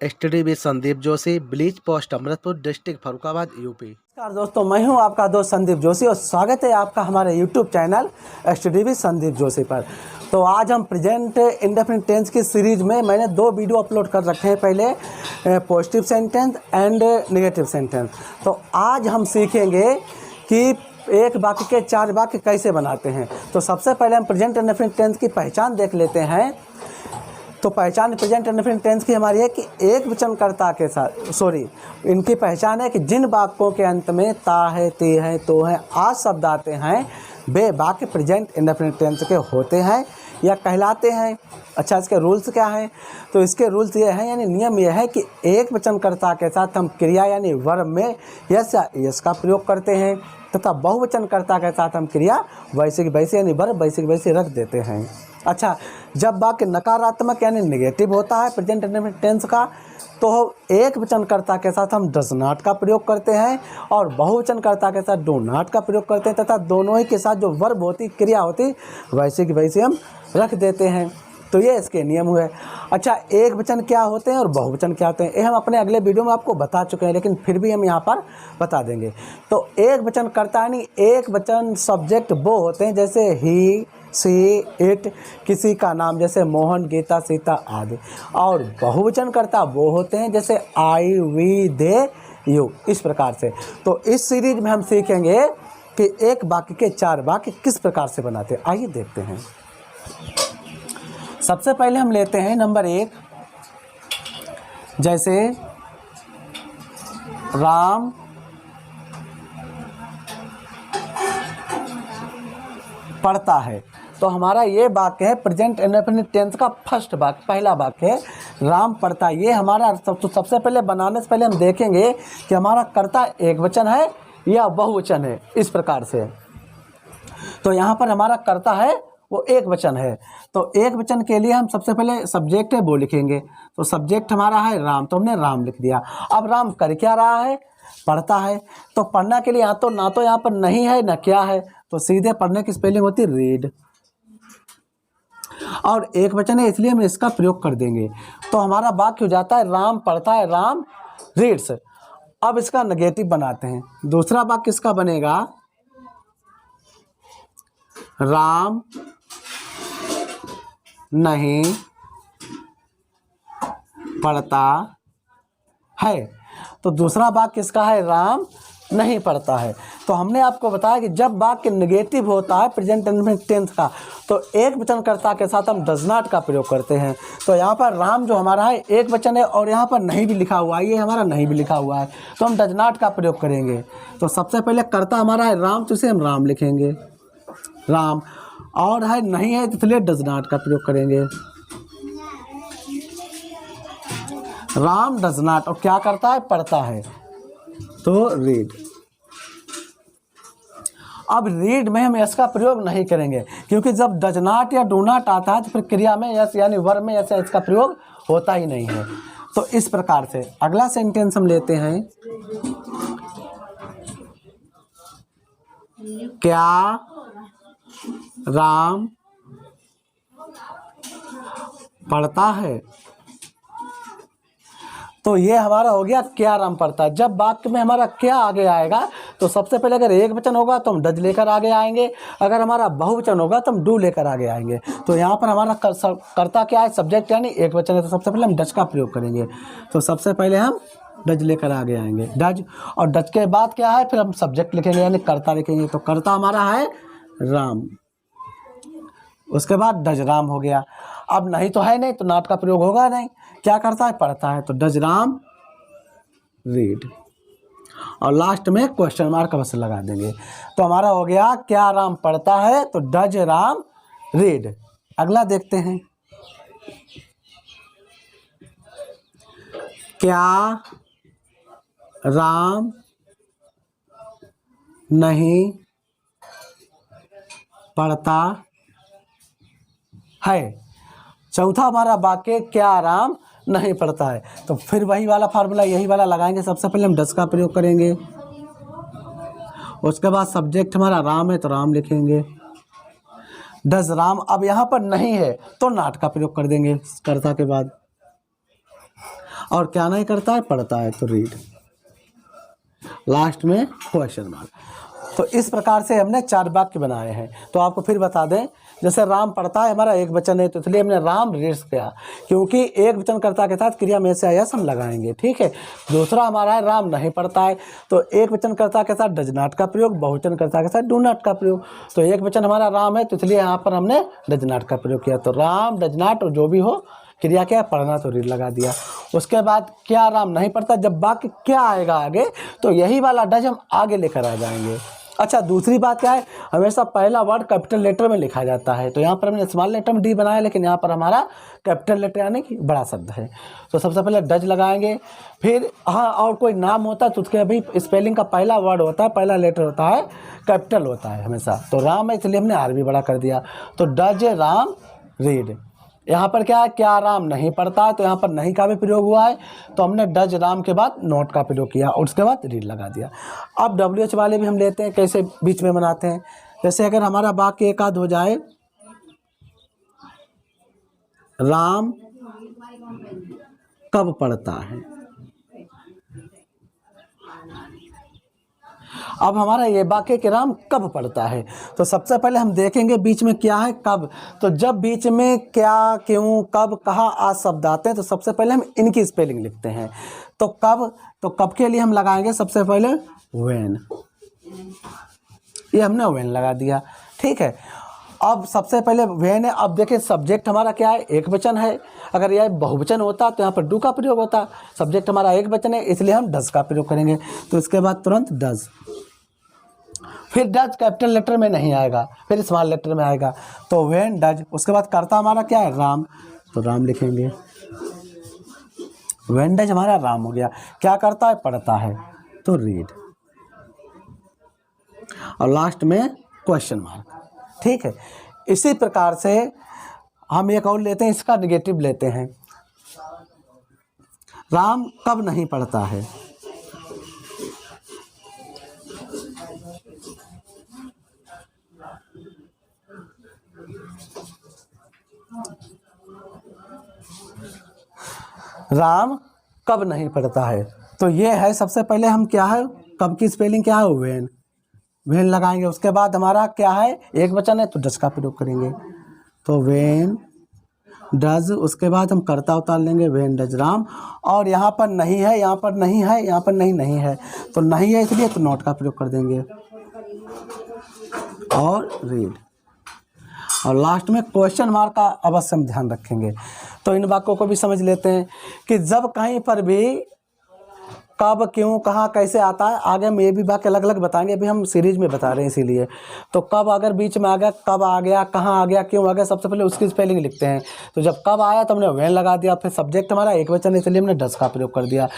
STDB Sandeep Joshi, bleach post Amritpur, district Farrukhabad, UP. नमस्कार दोस्तों, मैं हूं आपका दोस्त संदीप जोशी और स्वागत है आपका हमारे YouTube channel STDB Sandeep Joshi पर। तो आज हम प्रेजेंट इंडेफिनिट टेंस की सीरीज में मैंने 2 वीडियो अपलोड कर रखे हैं। पहले positive sentence and negative sentence. तो आज हम सीखेंगे कि एक वाक्य के 4 वाक्य कैसे बनाते हैं। तो सबसे पहले हम प्रेजेंट इंडेफिनिट टेंस की पहचान देख लेते हैं। तो पहचान प्रेजेंट इंडेफिनिट टेंस की हमारी है कि एक वचनकर्ता के साथ इनकी पहचान है कि जिन वाक्यों के अंत में ता है, ते है, तो है, आज शब्द आते हैं वे वाक्य प्रेजेंट इंडेफिनिट टेंस के होते हैं या कहलाते हैं। अच्छा, इसके रूल्स क्या हैं? तो इसके रूल्स ये हैं, यानी नियम ये है कि एक वचनकर्ता के साथ हम क्रिया यानी वर्ब में यस या यस का प्रयोग करते हैं तथा बहुवचनकर्ता के साथ हम क्रिया वैसे की वैसे यानी वर्ब वैसे की वैसे रख देते हैं। अच्छा, जब वाक्य नकारात्मक यानी नेगेटिव होता है प्रेजेंट इंडेफिनिट टेंस का, तो एक वचनकर्ता के साथ हम डज नॉट का प्रयोग करते हैं और बहुवचनकर्ता के साथ डू नॉट का प्रयोग करते हैं तथा दोनों ही के साथ जो वर्ब होती क्रिया होती वैसे की वैसे हम रख देते हैं। तो ये इसके नियम हुए। अच्छा, एक वचन क्या होते हैं और बहुवचन क्या होते हैं ये हम अपने अगले वीडियो में आपको बता चुके हैं, लेकिन फिर भी हम यहाँ पर बता देंगे। तो एक वचन कर्ता यानी एक वचन सब्जेक्ट वो होते हैं जैसे ही, सी, इट, किसी का नाम जैसे मोहन, गीता, सीता आदि। और बहुवचन कर्ता वो होते हैं जैसे आई, वी, दे, यू, इस प्रकार से। तो इस सीरीज में हम सीखेंगे कि एक वाक्य के 4 वाक्य किस प्रकार से बनाते हैं। आइए देखते हैं। सबसे पहले हम लेते हैं नंबर 1, जैसे राम पढ़ता है। तो हमारा ये वाक्य है प्रेजेंट इंडेफिनिट टेंस का फर्स्ट वाक्य, पहला वाक्य है राम पढ़ता। ये हमारा सबसे पहले बनाने से पहले हम देखेंगे कि हमारा कर्ता एक वचन है या बहुवचन है, इस प्रकार से। तो यहाँ पर हमारा कर्ता है वो एक वचन है। तो एक वचन के लिए हम सबसे पहले सब्जेक्ट है वो लिखेंगे। तो सब्जेक्ट हमारा है राम, तो हमने राम लिख दिया। अब राम कर क्या रहा है? पढ़ता है। तो पढ़ना के लिए ना तो यहाँ पर नहीं है ना क्या है, तो सीधे पढ़ने की स्पेलिंग होती है रीड। और एक वचन है इसलिए हम इसका प्रयोग कर देंगे। तो हमारा वाक्य हो जाता है राम पढ़ता है, राम रीड्स। अब इसका नेगेटिव बनाते हैं। दूसरा वाक्य इसका बनेगा राम नहीं पढ़ता है। तो दूसरा वाक्य इसका है राम नहीं पढ़ता है। तो हमने आपको बताया कि जब वाक्य नेगेटिव होता है प्रेजेंट इंडेफिनिट टेंस का, तो एक वचनकर्ता के साथ हम डज नॉट का प्रयोग करते हैं। तो यहाँ पर राम जो हमारा है एक वचन है और यहाँ पर नहीं भी लिखा हुआ है, ये हमारा नहीं भी लिखा हुआ है, तो हम डज नॉट का प्रयोग करेंगे। तो सबसे पहले कर्ता हमारा है राम, तो इसे हम राम लिखेंगे, राम। और है नहीं है तो इसलिए डज नॉट का प्रयोग करेंगे, राम डज नॉट। और क्या करता है? पढ़ता है, तो रीड। अब रीड में हम यस का प्रयोग नहीं करेंगे, क्योंकि जब डज नॉट या डू नॉट आता है तो फिर क्रिया में यस यानी वर्ब में यस इसका प्रयोग होता ही नहीं है। तो इस प्रकार से अगला सेंटेंस हम लेते हैं। क्या राम पढ़ता है? तो ये हमारा हो गया क्या राम पढ़ता है। जब वाक्य में हमारा क्या आगे आएगा तो सबसे पहले अगर एक वचन होगा तो हम डज लेकर आगे आएंगे, अगर हमारा बहुवचन होगा तो हम डू लेकर आगे आएंगे। तो यहाँ पर हमारा कर्ता क्या है? सब्जेक्ट यानी एक वचन है, तो सबसे पहले हम डज का प्रयोग करेंगे। तो सबसे पहले हम डज लेकर आगे आएंगे, डज। और डज के बाद क्या है? फिर हम सब्जेक्ट लिखेंगे यानी कर्ता लिखेंगे। तो कर्ता हमारा है राम, उसके बाद डज राम हो गया। अब नहीं तो है नहीं तो नॉट का प्रयोग होगा नहीं। क्या करता है? पढ़ता है, तो डज राम रीड। और लास्ट में क्वेश्चन मार्क अवश्य लगा देंगे। तो हमारा हो गया क्या राम पढ़ता है, तो डज राम रीड। अगला देखते हैं। क्या राम नहीं पढ़ता है। चौथा हमारा वाक्य क्या राम नहीं पढ़ता है। तो फिर वही वाला फार्मूला यही वाला लगाएंगे। सबसे पहले हम डज का प्रयोग करेंगे, उसके बाद सब्जेक्ट हमारा राम है तो राम लिखेंगे, डज राम। अब यहाँ पर नहीं है तो नॉट का प्रयोग कर देंगे कर्ता के बाद। और क्या नहीं करता है, पढ़ता है, तो रीड। लास्ट में क्वेश्चन मार्क। तो इस प्रकार से हमने 4 वाक्य बनाए हैं। तो आपको फिर बता दें, जैसे राम पढ़ता है हमारा एक वचन है, तो इसलिए हमने राम रीड्स किया, क्योंकि एक वचन कर्ता के साथ क्रिया में से आया हम लगाएंगे, ठीक है। दूसरा हमारा है राम नहीं पढ़ता है, तो एक वचन कर्ता के साथ डज नॉट का प्रयोग, बहुवचन कर्ता के साथ डू नॉट का प्रयोग। तो एक वचन हमारा राम है, तो इसलिए यहाँ पर हमने डज नॉट का प्रयोग किया। तो राम डज नॉट, और जो भी हो क्रिया क्या है, पढ़ना, तो रीड लगा दिया। उसके बाद क्या राम नहीं पढ़ता, जब वाक्य क्या आएगा आगे, तो यही वाला डज हम आगे लेकर आ जाएंगे। अच्छा, दूसरी बात क्या है, हमेशा पहला वर्ड कैपिटल लेटर में लिखा जाता है। तो यहाँ पर हमने स्मॉल लेटर में डी बनाया, लेकिन यहाँ पर हमारा कैपिटल लेटर यानी कि बड़ा शब्द है। तो सबसे पहले डज लगाएंगे, फिर हाँ और कोई नाम होता है तो उसके अभी स्पेलिंग का पहला वर्ड होता है, पहला लेटर होता है, कैपिटल होता है हमेशा। तो राम है, इसलिए हमने आर भी बड़ा कर दिया। तो डज राम रीड। यहाँ पर क्या है, क्या राम नहीं पढ़ता है, तो यहाँ पर नहीं का भी प्रयोग हुआ है, तो हमने डज राम के बाद नॉट का प्रयोग किया और उसके बाद रीड लगा दिया। अब WH वाले भी हम लेते हैं, कैसे बीच में बनाते हैं। जैसे अगर हमारा वाक्य एक आध हो जाए, राम कब पढ़ता है। अब हमारा ये वाक्य कि राम कब पढ़ता है, तो सबसे पहले हम देखेंगे बीच में क्या है, कब। तो जब बीच में क्या, क्यों, कब, कहाँ आज शब्द आते हैं, तो सबसे पहले हम इनकी स्पेलिंग लिखते हैं। तो कब के लिए हम लगाएंगे सबसे पहले व्हेन, ये हमने व्हेन लगा दिया, ठीक है। अब सबसे पहले व्हेन है। अब देखिए सब्जेक्ट हमारा क्या है, एक वचन है। अगर यह बहुवचन होता तो यहाँ पर डू का प्रयोग होता। सब्जेक्ट हमारा एक वचन है, इसलिए हम डज का प्रयोग करेंगे। तो इसके बाद तुरंत डज, फिर डज कैपिटल लेटर में नहीं आएगा, फिर स्मॉल लेटर में आएगा। तो व्हेन डज, उसके बाद कर्ता हमारा क्या है, राम, तो राम लिखेंगे। व्हेन डज हमारा राम हो गया। क्या करता है, पढ़ता है, तो रीड। और लास्ट में क्वेश्चन मार्क, ठीक है। इसी प्रकार से हम एक और लेते हैं, इसका निगेटिव लेते हैं। राम कब नहीं पढ़ता है, राम कब नहीं पढ़ता है। तो ये है सबसे पहले हम क्या है, कब की स्पेलिंग क्या है, व्हेन, व्हेन लगाएंगे। उसके बाद हमारा क्या है, एक वचन है, तो डज का प्रयोग करेंगे। तो व्हेन डज, उसके बाद हम कर्ता उतार लेंगे, व्हेन डज राम। और यहाँ पर नहीं है, यहाँ पर नहीं है, यहाँ पर नहीं है, तो नहीं है इसलिए तो नॉट का प्रयोग कर देंगे और रीड। और लास्ट में क्वेश्चन मार्क का अवश्य हम ध्यान रखेंगे। तो इन वाक्यों को भी समझ लेते हैं कि जब कहीं पर भी कब, क्यों, कहाँ, कैसे आता है, आगे हम ये भी वाक्य अलग अलग बताएंगे, अभी हम सीरीज में बता रहे हैं इसीलिए। तो कब अगर बीच में आ गया, कब आ गया, कहाँ आ गया, क्यों आ गया, सबसे पहले उसकी स्पेलिंग लिखते हैं। तो जब कब आया तो हमने व्हेन लगा दिया, फिर सब्जेक्ट हमारा एक वचन है इसलिए हमने डज का प्रयोग कर दिया।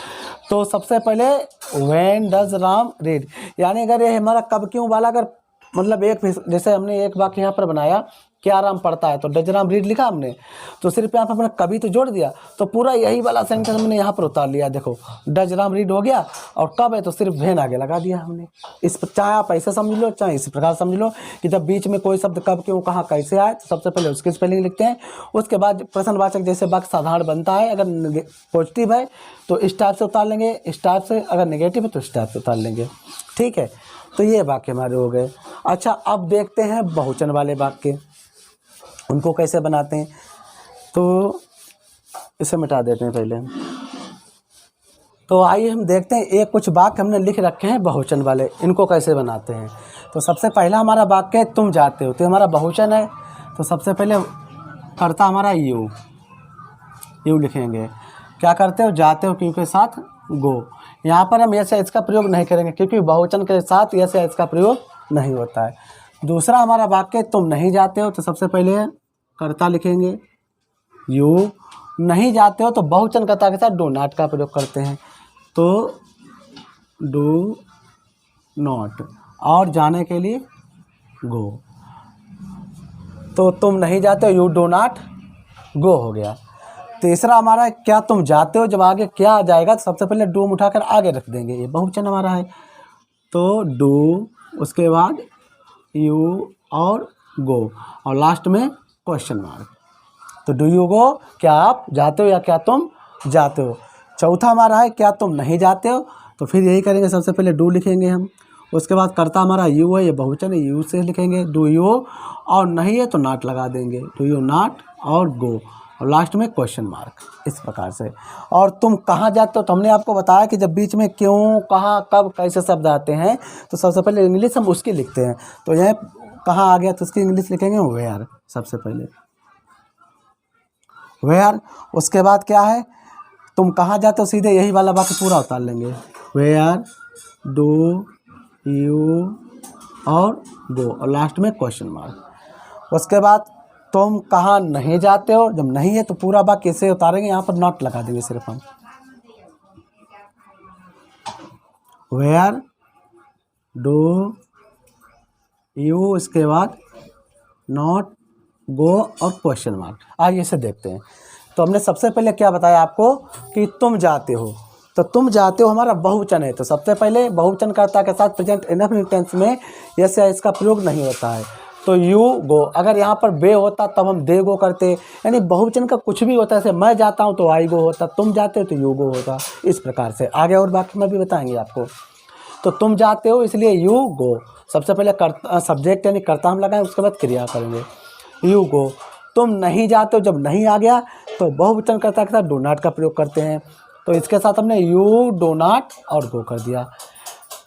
तो सबसे पहले व्हेन डज राम रीड, यानी अगर ये हमारा कब क्यों वाला अगर मतलब एक, जैसे हमने एक वाक्य यहाँ पर बनाया, क्या राम पढ़ता है, तो डज राम रीड लिखा हमने, तो सिर्फ यहाँ पर हमने कभी तो जोड़ दिया, तो पूरा यही वाला सेंटेंस हमने यहाँ पर उतार लिया। देखो डज राम रीड हो गया, और कब है तो सिर्फ व्हेन आगे लगा दिया हमने। इस चाहे आप ऐसे समझ लो, चाहे इसी प्रकार समझ लो कि जब बीच में कोई शब्द कब, क्यों, कहाँ, कैसे आए, तो सबसे पहले उसकी स्पेलिंग लिखते हैं। उसके बाद प्रश्नवाचक जैसे वाक्य साधारण बनता है, अगर पॉजिटिव है तो इस टाइप से उतार लेंगे, इस टाइप से, अगर नेगेटिव है तो इस टाइप से उतार लेंगे, ठीक है। तो ये वाक्य हमारे हो गए। अच्छा, अब देखते हैं बहुवचन वाले वाक्य, उनको कैसे बनाते हैं। तो इसे मिटा देते हैं पहले। तो आइए हम देखते हैं, एक कुछ वाक्य हमने लिख रखे हैं बहुवचन वाले, इनको कैसे बनाते हैं। तो सबसे पहला हमारा वाक्य है तुम जाते हो, तो हमारा बहुवचन है, तो सबसे पहले करता हमारा यू लिखेंगे। क्या करते हो, जाते हो, क्यों के साथ गो। यहाँ पर हम यस इसका प्रयोग नहीं करेंगे क्योंकि बहुवचन के साथ यस इसका प्रयोग नहीं होता है। दूसरा हमारा वाक्य तुम नहीं जाते हो, तो सबसे पहले कर्ता लिखेंगे यू, नहीं जाते हो तो बहुवचन कर्ता के साथ डू नॉट का प्रयोग करते हैं, तो डू नॉट, और जाने के लिए गो। तो तुम नहीं जाते हो, यू डू नॉट गो हो गया। तीसरा हमारा क्या तुम जाते हो, जब आगे क्या आ जाएगा तो सबसे पहले डू उठाकर आगे रख देंगे, ये बहुवचन हमारा है, तो डू, उसके बाद यू और गो, और लास्ट में क्वेश्चन मार्क। तो डू यू गो, क्या आप जाते हो या क्या तुम जाते हो। चौथा हमारा है क्या तुम नहीं जाते हो, तो फिर यही करेंगे, सबसे पहले डू लिखेंगे हम। उसके बाद कर्ता हमारा यू है, ये बहुवचन है, यू से लिखेंगे डू यू, और नहीं है तो नॉट लगा देंगे, डू यू नॉट और गो, और लास्ट में क्वेश्चन मार्क, इस प्रकार से। और तुम कहाँ जाते हो, तो हमने आपको बताया कि जब बीच में क्यों, कहाँ, कब, कैसे शब्द आते हैं तो सबसे पहले इंग्लिश हम उसकी लिखते हैं। तो यह कहाँ आ गया तो उसकी इंग्लिश लिखेंगे वेयर, सबसे पहले वेयर। उसके बाद क्या है, तुम कहाँ जाते हो, सीधे यही वाला वाक्य पूरा उतार लेंगे, वेयर डू यू और गो, और लास्ट में क्वेश्चन मार्क। उसके बाद तुम कहाँ नहीं जाते हो, जब नहीं है तो पूरा वाक्य कैसे उतारेंगे, यहाँ पर नॉट लगा देंगे सिर्फ हम, वेयर डू यू, इसके बाद नॉट, गो और क्वेश्चन मार्क। आइए इसे देखते हैं। तो हमने सबसे पहले क्या बताया आपको कि तुम जाते हो, तो तुम जाते हो हमारा बहुवचन है, तो सबसे पहले बहुवचन कर्ता के साथ प्रेजेंट इंडेफिनिट टेंस में यस या इसका प्रयोग नहीं होता है, तो यू गो। अगर यहाँ पर बे होता तब हम दे गो करते, यानी बहुवचन का कुछ भी होता है, जैसे मैं जाता हूँ तो आई गो होता, तुम जाते हो तो यू गो होता, इस प्रकार से। आगे और बाकी में भी बताएंगे आपको। तो तुम जाते हो इसलिए यू गो, सबसे पहले कर्ता सब्जेक्ट यानी कर्ता हम लगाएं, उसके बाद क्रिया करेंगे, यू गो। तुम नहीं जाते हो, जब नहीं आ गया तो बहुवचन कर्ता के साथ डू नॉट का प्रयोग करते हैं, तो इसके साथ हमने यू डू नॉट और गो कर दिया।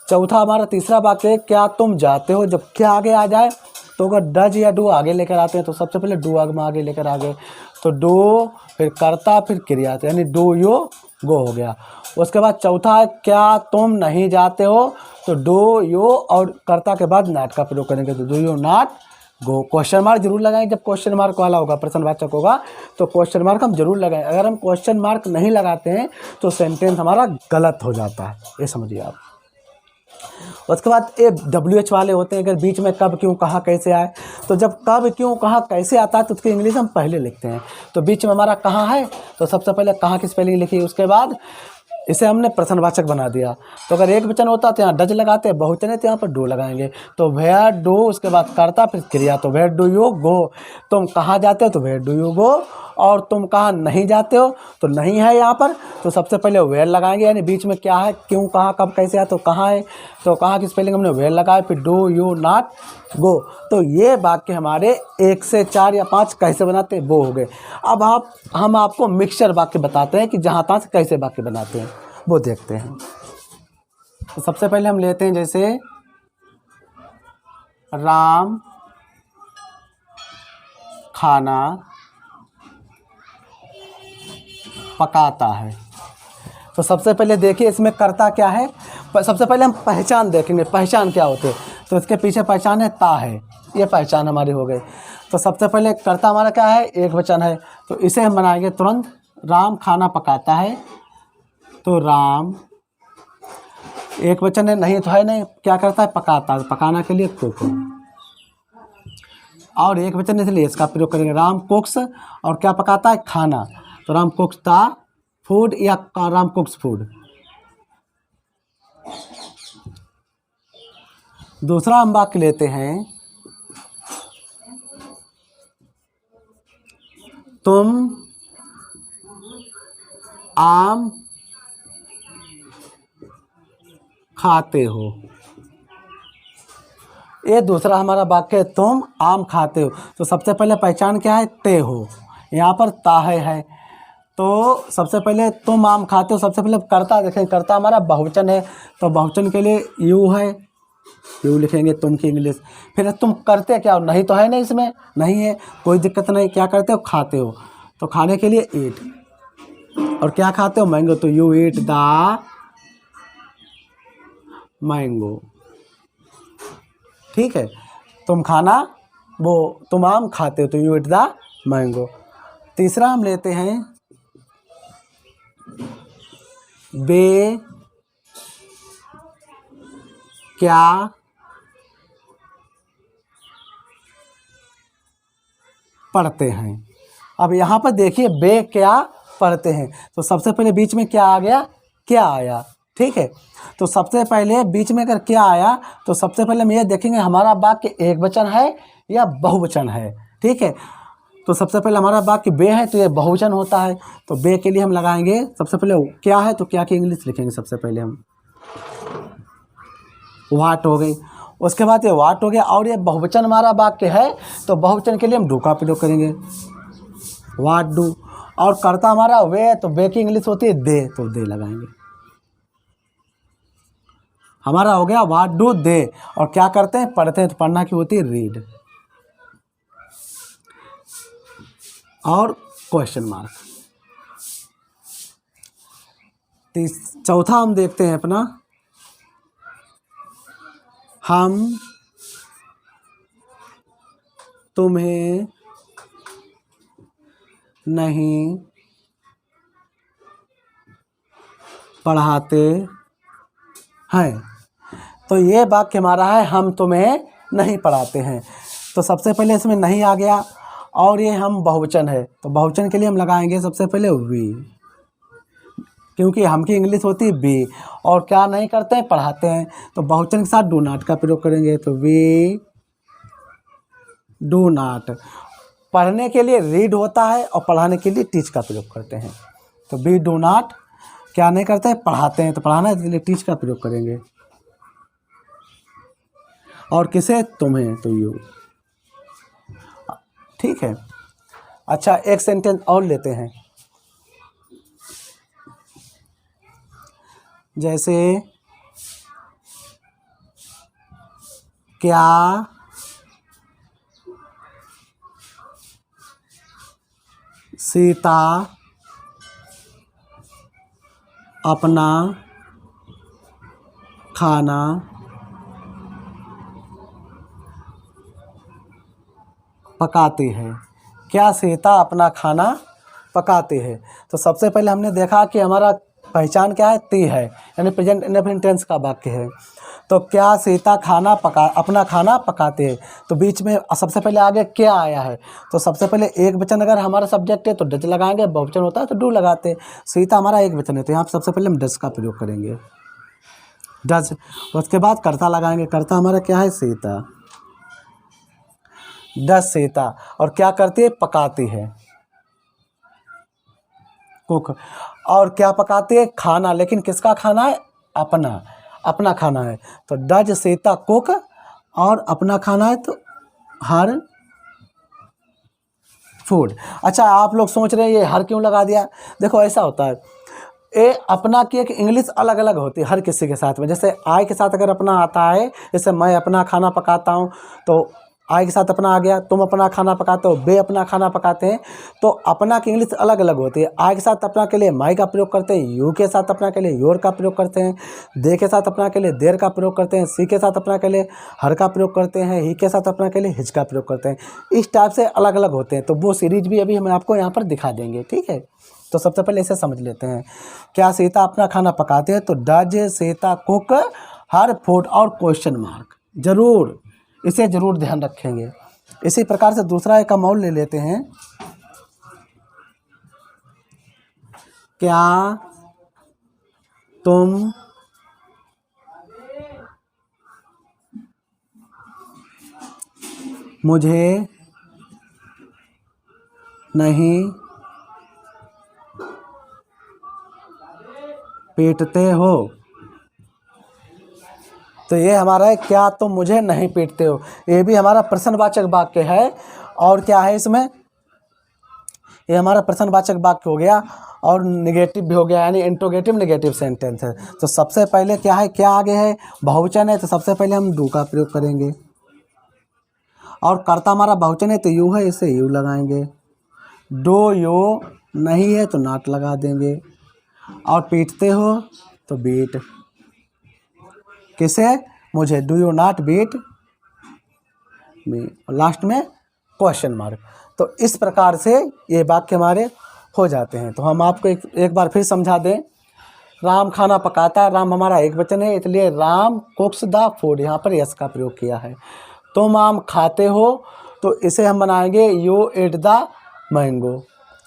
चौथा हमारा तीसरा वाक्य, क्या तुम जाते हो, जब क्या आगे आ जाए तो अगर डज या डू आगे लेकर आते हैं तो सबसे पहले डू आगे लेकर आ गए, तो डू फिर कर्ता फिर क्रिया, यानी डू यू गो हो गया। उसके बाद चौथा है क्या तुम नहीं जाते हो, तो डू यू और कर्ता के बाद नॉट का प्रयोग करेंगे, तो do you not go. Question mark जरूर लगाएं, जब क्वेश्चन मार्क वाला होगा, प्रश्नवाचक होगा तो क्वेश्चन मार्क हम जरूर लगाएं। अगर हम क्वेश्चन मार्क नहीं लगाते हैं तो सेंटेंस हमारा गलत हो जाता है, ये समझिए आप। उसके बाद ए WH वाले होते हैं, अगर बीच में कब क्यों कहाँ कैसे आए, तो जब कब क्यों कहाँ कैसे आता है तो उसकी इंग्लिश हम पहले लिखते हैं। तो बीच में हमारा कहाँ है तो सबसे पहले कहाँ की स्पेलिंग लिखी, उसके बाद इसे हमने प्रश्नवाचक बना दिया। तो अगर एक वचन होता तो यहाँ डज लगाते, बहुवचन है तो यहाँ पर डू लगाएंगे, तो वेयर डू, उसके बाद कर्ता फिर क्रिया, तो वेयर डू यू गो। तुम कहाँ जाते हो तो वेयर डू यू गो, और तुम कहाँ नहीं जाते हो तो नहीं है यहाँ पर, तो सबसे पहले वेयर लगाएंगे, यानी बीच में क्या है, क्यों कहाँ कब कैसे आया, तो कहाँ है, तो कहाँ की स्पेलिंग हमने वेयर लगाए, फिर डू यू नॉट गो। तो ये वाक्य हमारे 1 से 4 या 5 कैसे बनाते हैं वो हो गए। अब हम आपको मिक्सचर वाक्य बताते हैं कि जहाँ तहाँ से कैसे वाक्य बनाते हैं वो देखते हैं। तो सबसे पहले हम लेते हैं जैसे राम खाना पकाता है, तो सबसे पहले देखिए इसमें कर्ता क्या है, सबसे पहले हम पहचान देखेंगे, पहचान क्या होते हैं, तो इसके पीछे पहचान है ता है, ये पहचान हमारी हो गई। तो सबसे पहले कर्ता हमारा क्या है, एक वचन है, तो इसे हम बनाएंगे तुरंत, राम खाना पकाता है, तो राम एक वचन है, नहीं तो है नहीं, क्या करता है पकाता है, पकाना के लिए कुक, और एक वचन इसलिए इसका प्रयोग करेंगे, राम कुक्स, और क्या पकाता है खाना, तो राम कुक्स द फूड या राम कुक्स फूड। दूसरा हम वाक्य लेते हैं, तुम आम खाते हो, ये दूसरा हमारा वाक्य है, तुम आम खाते हो। तो सबसे पहले पहचान क्या है, ते हो, यहाँ पर ता है, तो सबसे पहले तुम आम खाते हो, सबसे पहले कर्ता देखें, कर्ता हमारा बहुवचन है, तो बहुवचन के लिए यू है, यू लिखेंगे तुम की इंग्लिश। फिर तुम करते क्या हो, नहीं तो है नहीं, इसमें नहीं है, कोई दिक्कत नहीं, क्या करते हो खाते हो, तो खाने के लिए ईट, और क्या खाते हो मैंगो, तो यू ईट द मैंगो, ठीक है। तुम खाना वो तुम आम खाते हो, तो यू ईट द मैंगो। तीसरा हम लेते हैं, वे क्या पढ़ते हैं। अब यहाँ पर देखिए वे क्या पढ़ते हैं, तो सबसे पहले बीच में क्या आ गया, क्या आया, ठीक है। तो सबसे पहले बीच में अगर क्या आया तो सबसे पहले हम ये देखेंगे हमारा वाक्य एक वचन है या बहुवचन है, ठीक है। तो सबसे पहले हमारा वाक्य बे है तो ये बहुवचन होता है, तो बे के लिए हम लगाएंगे सबसे पहले क्या है, तो क्या की इंग्लिश लिखेंगे सबसे पहले हम वाट हो गई। उसके बाद ये वाट हो गया और ये बहुवचन हमारा वाक्य है तो बहुवचन के लिए हम डू का प्रयोग करेंगे, वाट डू। और कर्ता हमारा वे है तो वे की इंग्लिश होती है दे, तो दे लगाएंगे। हमारा हो गया वाट डू दे। और क्या करते हैं, पढ़ते हैं, तो पढ़ना की होती है रीड और क्वेश्चन मार्क। चौथा हम देखते हैं अपना, हम तुम्हें नहीं पढ़ाते हैं। तो ये वाक्य हमारा है हम तुम्हें नहीं पढ़ाते हैं। तो सबसे पहले इसमें नहीं आ गया और ये हम बहुवचन है तो बहुवचन के लिए हम लगाएंगे सबसे पहले वी, क्योंकि हम की इंग्लिश होती है बी। और क्या नहीं करते हैं, पढ़ाते हैं, तो बहुवचन के साथ डू नॉट का प्रयोग करेंगे, तो वी डू नॉट। पढ़ने के लिए रीड होता है और पढ़ाने के लिए टीच का प्रयोग करते हैं, तो वी डू नॉट क्या नहीं करते हैं, पढ़ाते हैं, तो पढ़ाने के लिए टीच का प्रयोग करेंगे। और किसे, तुम्हें, तो यू। ठीक है। अच्छा, एक सेंटेंस और लेते हैं, जैसे क्या सीता अपना खाना पकाती है। क्या सीता अपना खाना पकाती है। तो सबसे पहले हमने देखा कि हमारा पहचान क्या है, ती है, यानी प्रेजेंट इंडेफिनिट टेंस का वाक्य है। तो क्या सीता अपना खाना पकाती है, तो बीच में सबसे पहले आगे क्या आया है, तो सबसे पहले एक वचन अगर हमारा सब्जेक्ट है तो डज लगाएंगे, बहुवचन होता है तो डू लगाते। सीता हमारा एक वचन है तो यहाँ सबसे पहले हम डज का प्रयोग करेंगे, डज। उसके बाद कर्ता लगाएंगे, कर्ता हमारा क्या है, सीता, डज सीता। और क्या करती है, पकाती है, कुक। और क्या पकाती है, खाना, लेकिन किसका खाना है, अपना खाना है, तो डज सीता कुक। और अपना खाना है तो हर फूड। अच्छा, आप लोग सोच रहे हैं ये हर क्यों लगा दिया, देखो ऐसा होता है, ये अपना की एक इंग्लिश अलग अलग होती है हर किसी के साथ में। जैसे आई के साथ अगर अपना आता है, जैसे मैं अपना खाना पकाता हूँ तो आई के साथ अपना आ गया, तुम अपना खाना पकाते हो, वे अपना खाना पकाते हैं, तो अपना की इंग्लिश अलग अलग होती है। आई के साथ अपना के लिए माई का प्रयोग करते हैं, यू के साथ अपना के लिए योर का प्रयोग करते हैं, दे के साथ अपना के लिए देर का प्रयोग करते हैं, सी के साथ अपना के लिए हर का प्रयोग करते हैं, ही के साथ अपना के लिए हिज का प्रयोग करते हैं। इस टाइप से अलग अलग होते हैं, तो वो सीरीज भी अभी हम आपको यहाँ पर दिखा देंगे। ठीक है, तो सबसे पहले इसे समझ लेते हैं। क्या सीता अपना खाना पकाते हैं, तो does Sita cook her food और क्वेश्चन मार्क, जरूर इसे जरूर ध्यान रखेंगे। इसी प्रकार से दूसरा एक हम और ले लेते हैं, क्या तुम मुझे नहीं पीटते हो। तो ये हमारा है, क्या तुम मुझे नहीं पीटते हो, ये भी हमारा प्रश्नवाचक वाक्य है। और क्या है इसमें, ये हमारा प्रश्नवाचक वाक्य हो गया और निगेटिव भी हो गया, यानी इंट्रोगेटिव नेगेटिव सेंटेंस है। तो सबसे पहले क्या है, क्या आगे है, बहुवचन है, तो सबसे पहले हम डू का प्रयोग करेंगे। और कर्ता हमारा बहुवचन है तो यू है, इसे यू लगाएंगे। डो यू नहीं है तो नॉट लगा देंगे। और पीटते हो तो बीट, किसे, मुझे, do you not beat me, last में क्वेश्चन मार्क। तो इस प्रकार से ये वाक्य हमारे हो जाते हैं। तो हम आपको एक बार फिर समझा दें, राम खाना पकाता है, राम हमारा एक वचन है इसलिए राम कुक्स द फूड, यहाँ पर यस का प्रयोग किया है। तुम आम खाते हो तो इसे हम बनाएंगे यू एट द मैंगो।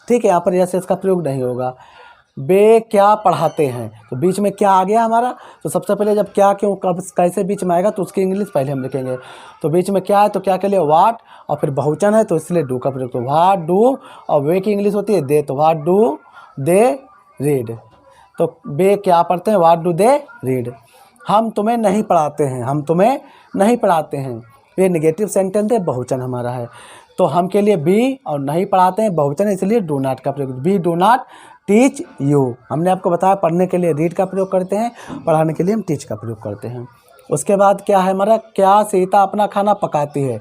ठीक है, यहाँ पर यस का प्रयोग नहीं होगा। वे क्या पढ़ाते हैं। तो बीच में क्या आ गया हमारा, तो सबसे पहले जब क्या क्यों कब कैसे बीच में आएगा तो उसकी इंग्लिश पहले हम लिखेंगे। तो बीच में क्या है तो क्या के लिए वाट, और फिर बहुवचन है तो इसलिए डू का प्रयोग। तो व्हाट डू, और वे की इंग्लिश होती है दे, तो व्हाट डू दे रीड। तो वे क्या पढ़ते हैं, व्हाट डू दे रीड। हम तुम्हें नहीं पढ़ाते हैं, हम तुम्हें नहीं पढ़ाते हैं, ये नेगेटिव सेंटेंस है, बहुवचन हमारा है। तो हम के लिए बी, और नहीं पढ़ाते हैं बहुवचन है, इसलिए डू नॉट का प्रयोग। B do not teach you. हमने आपको बताया पढ़ने के लिए रीड का प्रयोग करते हैं, पढ़ाने के लिए हम टीच का प्रयोग करते हैं। उसके बाद क्या है हमारा, क्या सीता अपना खाना पकाती है।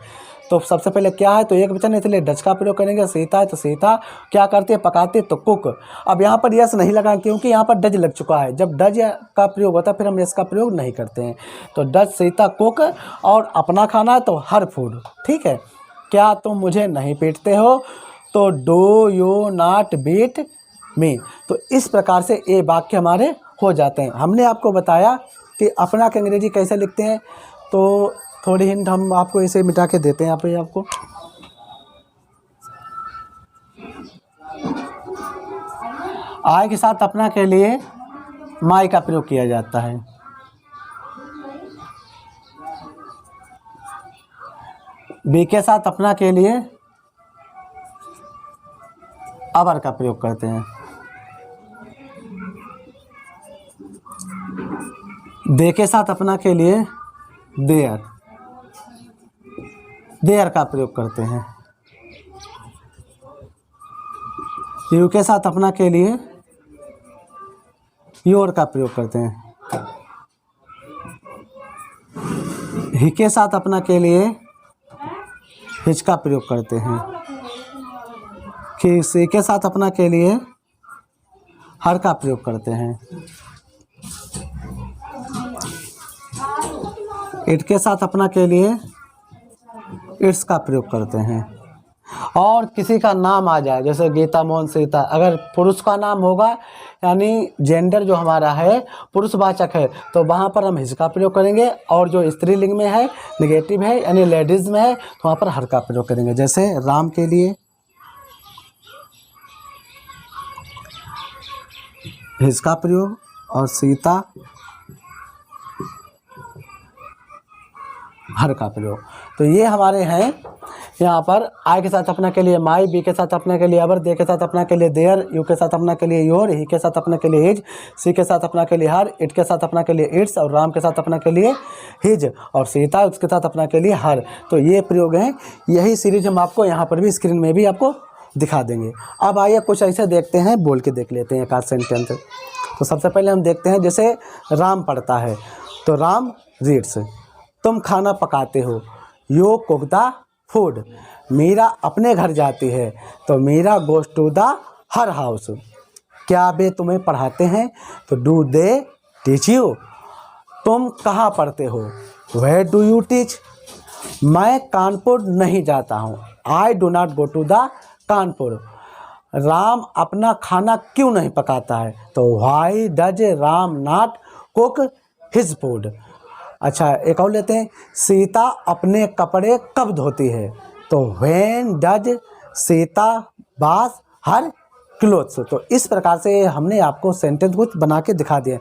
तो सबसे पहले क्या है तो एक वचन है, इसलिए डज का प्रयोग करेंगे। सीता है तो सीता क्या करती है, पकाती है, तो कुक। अब यहाँ पर यस नहीं लगा क्योंकि यहाँ पर डज लग चुका है। जब डज का प्रयोग होता है फिर हम यस का प्रयोग नहीं करते हैं। तो डज सीता कुक, और अपना खाना है तो हर फूड। ठीक है, क्या तुम मुझे नहीं पीटते हो, तो do you not beat me. तो इस प्रकार से ये वाक्य हमारे हो जाते हैं। हमने आपको बताया कि अपना के अंग्रेजी कैसे लिखते हैं, तो थोड़ी हिंट हम आपको इसे मिटा के देते हैं यहाँ पे आपको। आई के साथ अपना के लिए माई का प्रयोग किया जाता है। बी के साथ अपना के लिए अवर का प्रयोग करते हैं। दे के साथ अपना के लिए देयर, देयर का प्रयोग करते हैं। यू के साथ अपना के लिए योर का प्रयोग करते हैं। ही के साथ अपना के लिए हिज का प्रयोग करते हैं। कि सी के साथ अपना के लिए हर का प्रयोग करते हैं। इट के साथ अपना के लिए इट्स का प्रयोग करते हैं। और किसी का नाम आ जाए जैसे गीता मोहन सीता, अगर पुरुष का नाम होगा यानी जेंडर जो हमारा है पुरुषवाचक है तो वहाँ पर हम हिज का प्रयोग करेंगे, और जो स्त्रीलिंग में है नेगेटिव है यानी लेडीज़ में है तो वहाँ पर हर का प्रयोग करेंगे। जैसे राम के लिए हिज का प्रयोग, और सीता हर का प्रयोग। तो ये हमारे हैं यहाँ पर आई के साथ अपना के लिए माई, बी के साथ अपना के लिए अवर, दे के साथ अपना के लिए देयर, यू के साथ अपना के लिए योर, ही के साथ अपना के लिए हिज, सी के साथ अपना के लिए हर, इट के साथ अपना के लिए इट्स, और राम के साथ अपना के लिए हिज, और सीता उसके साथ अपना के लिए हर। तो ये प्रयोग हैं। यही सीरीज हम आपको यहाँ पर भी स्क्रीन में भी आपको दिखा देंगे। अब आइए कुछ ऐसे देखते हैं, बोल के देख लेते हैं एक आध सेंटेंस। तो सबसे पहले हम देखते हैं जैसे राम पढ़ता है तो राम रीड्स। तुम खाना पकाते हो, you cook the food. Meera अपने घर जाती है तो Meera goes to the her house. क्या वे तुम्हें पढ़ाते हैं, तो डू दे टीच यू। तुम कहाँ पढ़ते हो, वेयर डू यू टीच। मैं कानपुर नहीं जाता हूँ, I do not go to the Kanpur. Ram अपना खाना क्यों नहीं पकाता है, तो why does Ram not cook his food. अच्छा एक और लेते हैं, सीता अपने कपड़े कब धोती है, तो when does Sita wash her clothes. तो इस प्रकार से हमने आपको सेंटेंस कुछ बना के दिखा दिए।